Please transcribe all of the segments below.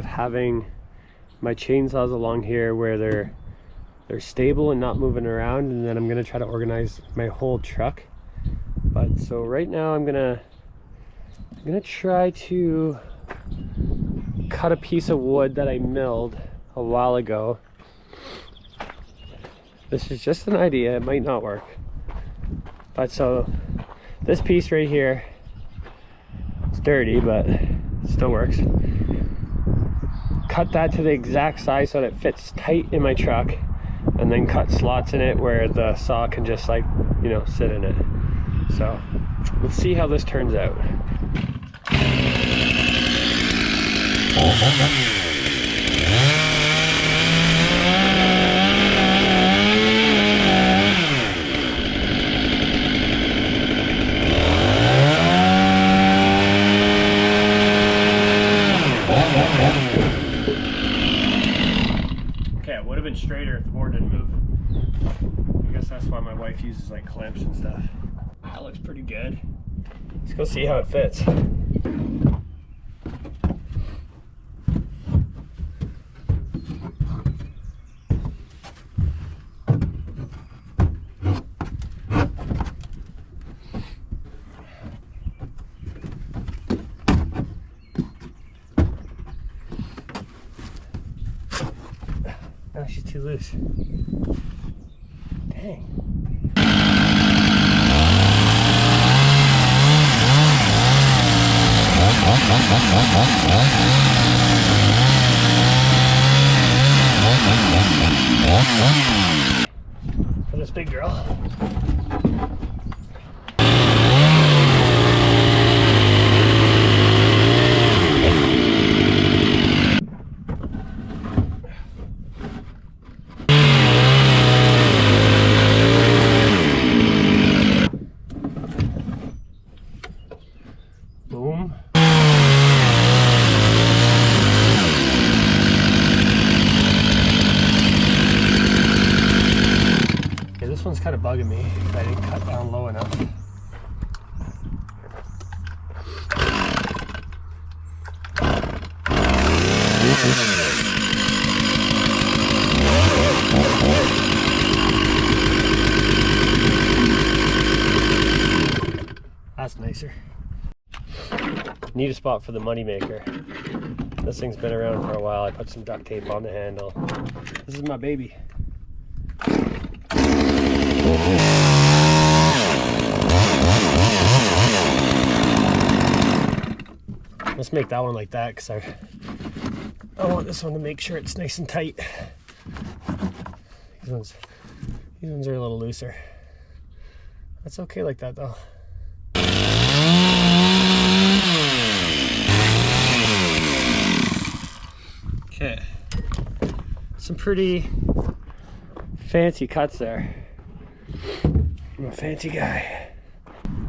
of having my chainsaws along here where they're stable and not moving around, and then I'm gonna try to organize my whole truck. But so right now I'm gonna try to cut a piece of wood that I milled a while ago. This is just an idea, it might not work. But so this piece right here, it's dirty, but it still works. Cut that to the exact size so that it fits tight in my truck, and then cut slots in it where the saw can just, like, you know, sit in it. So let's see how this turns out. Okay, it would have been straighter if the board didn't move. I guess that's why my wife uses like clamps and stuff. That looks pretty good. Let's go see how it fits. Oh, she's too loose. Dang. For this big girl. Boom. Yeah, this one's kind of bugging me. I didn't cut down low enough. That's nicer. Need a spot for the money maker. This thing's been around for a while. I put some duct tape on the handle. This is my baby. Let's make that one like that because I want this one to make sure it's nice and tight. These ones are a little looser. That's okay like that though. Okay, some pretty fancy cuts there. I'm a fancy guy.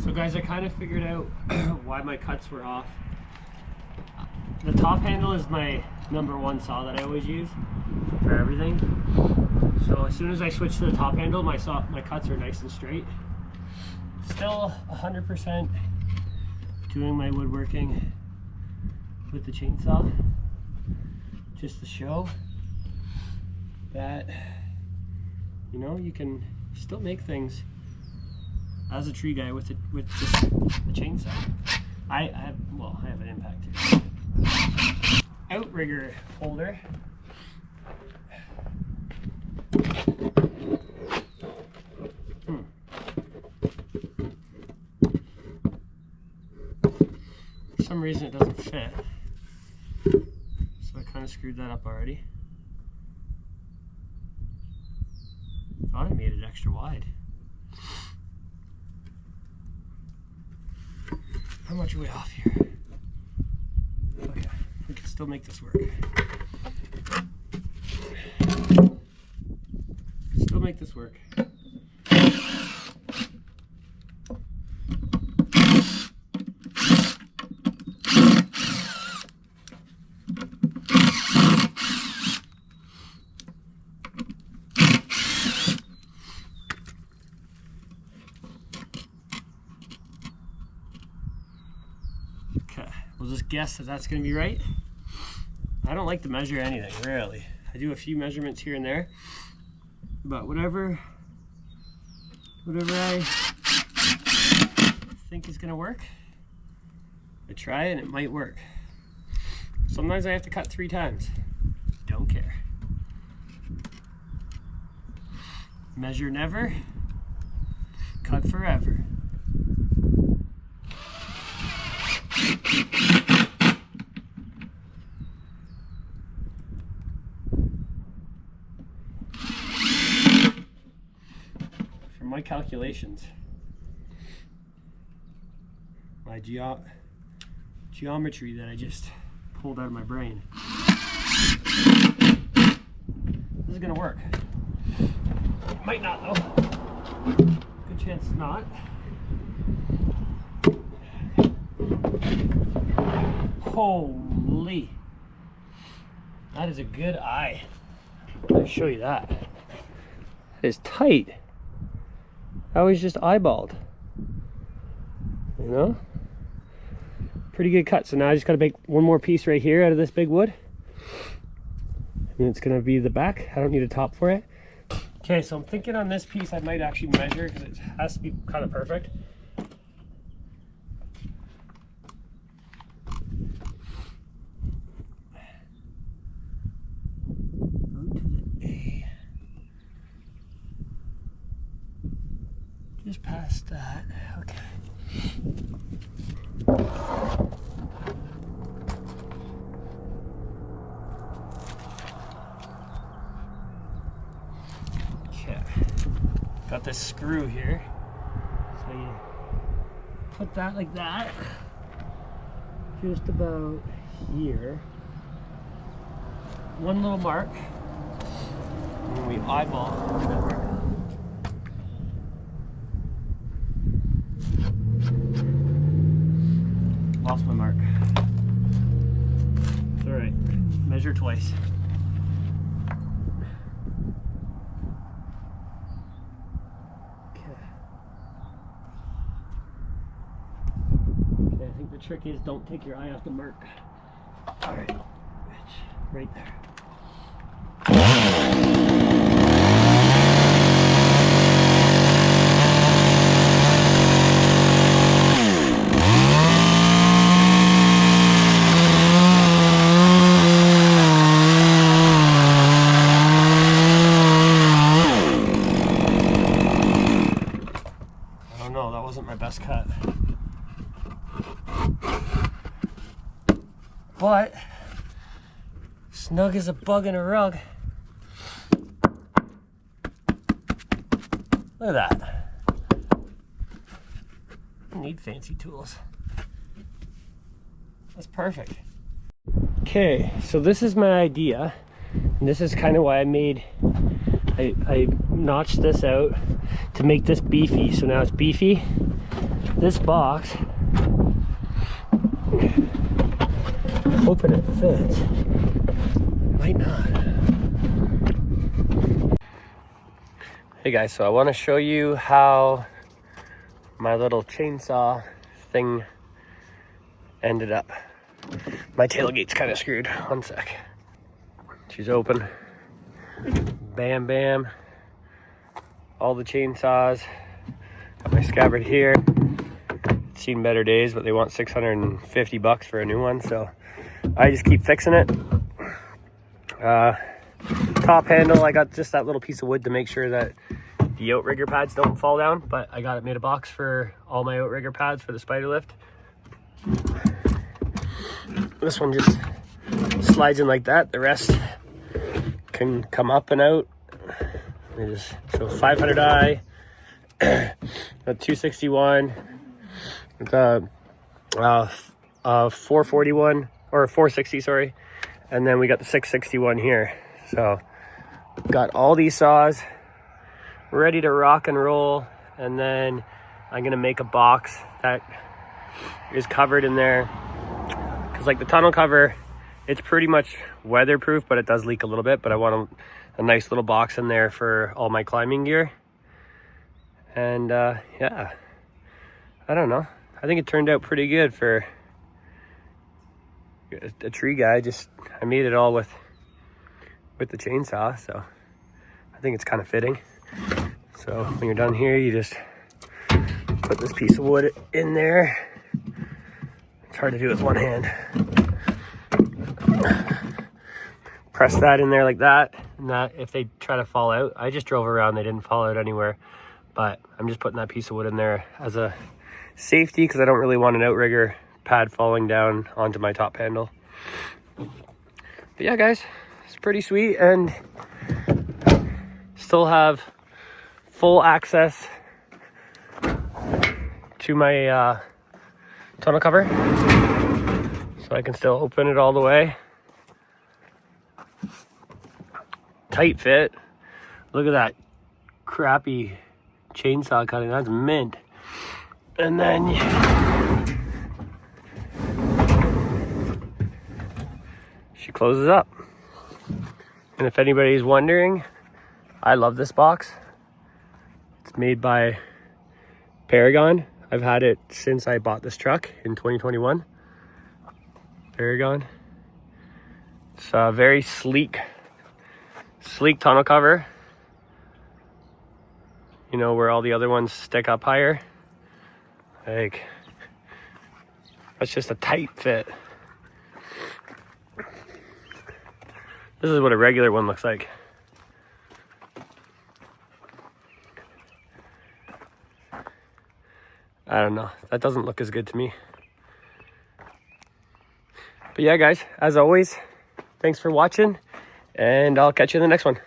So guys, I kind of figured out why my cuts were off. The top handle is my #1 saw that I always use for everything. So as soon as I switch to the top handle, my cuts are nice and straight. Still 100% doing my woodworking with the chainsaw, just to show that, you know, you can still make things as a tree guy with just a chainsaw. I have an impact here. Outrigger holder. For some reason it doesn't fit, so I kind of screwed that up already. Thought I made it extra wide. How much are we off here? Okay, we can still make this work. Still make this work. Okay, we'll just guess that that's going to be right. I don't like to measure anything, rarely. I do a few measurements here and there, but whatever I think is gonna work, I try it and it might work. Sometimes I have to cut 3 times. Don't care. Measure never, cut forever. From my calculations, my geometry that I just pulled out of my brain, this is gonna work. Might not though. Good chance it's not. Holy, that is a good eye. I'll show you that. That is tight. I was just eyeballed. You know? Pretty good cut. So now I just gotta make one more piece right here out of this big wood. And it's gonna be the back. I don't need a top for it. Okay, so I'm thinking on this piece I might actually measure because it has to be kind of perfect. Just past that. Okay. Okay. Got this screw here. So you put that like that. Just about here. One little mark. And then we eyeball that mark. Lost my mark. It's all right. Measure twice. Okay. Okay, I think the trick is don't take your eye off the mark. All right. Right there. My best cut, but snug as a bug in a rug. Look at that. I need fancy tools. That's perfect. Okay, so this is my idea, and this is kind of why I notched this out to make this beefy. So now it's beefy. This box, hoping it fits, might not. Hey guys, so I want to show you how my little chainsaw thing ended up. My tailgate's kind of screwed. One sec. She's open. Bam, bam. All the chainsaws. Got my scabbard here. It's seen better days, but they want $650 for a new one, so I just keep fixing it. Top handle, I got just that little piece of wood to make sure that the outrigger pads don't fall down, but I got it made a box for all my outrigger pads for the spider lift. This one just slides in like that. The rest can come up and out. So 500i, a 261, the 441 or 460, sorry, and then we got the 661 here. So got all these saws ready to rock and roll, and then I'm gonna make a box that is covered in there, because like the tunnel cover, it's pretty much weatherproof, but it does leak a little bit. But I want a nice little box in there for all my climbing gear. And yeah, I don't know, I think it turned out pretty good for a tree guy. I made it all with the chainsaw, so I think it's kind of fitting. So when you're done here, you just put this piece of wood in there. It's hard to do with one hand. Press that in there like that, and that if they try to fall out, I just drove around, they didn't fall out anywhere, but I'm just putting that piece of wood in there as a safety because I don't really want an outrigger pad falling down onto my top handle. But yeah, guys, it's pretty sweet, and still have full access to my tonneau cover, so I can still open it all the way. Tight fit. Look at that crappy chainsaw cutting, that's mint. And then she closes up. And if anybody's wondering, I love this box. It's made by Paragon. I've had it since I bought this truck in 2021. Paragon. It's a very sleek tonneau cover. You know, where all the other ones stick up higher. Like, that's just a tight fit. This is what a regular one looks like. I don't know. That doesn't look as good to me. But yeah, guys, as always, thanks for watching, and I'll catch you in the next one.